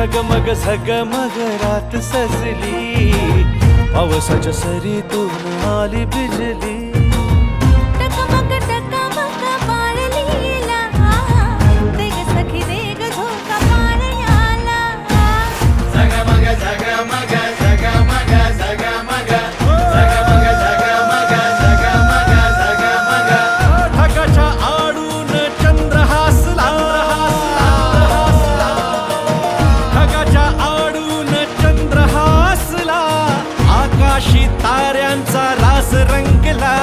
झगमग झगमग रात सजली, पावसाच्या सरीतून आली बिजली. टकमक टकमक पाळलीला, देग सखी देग झोका पाळण्याला. झगमग झगमग झगमग झगमग झगमग झगमग झगमग झगमग. ढगाच्या आडून चंद्र हसला, ढगाच्या आडून चंद्र हसला, आकाशी ताऱ्यांचा रास रंगला.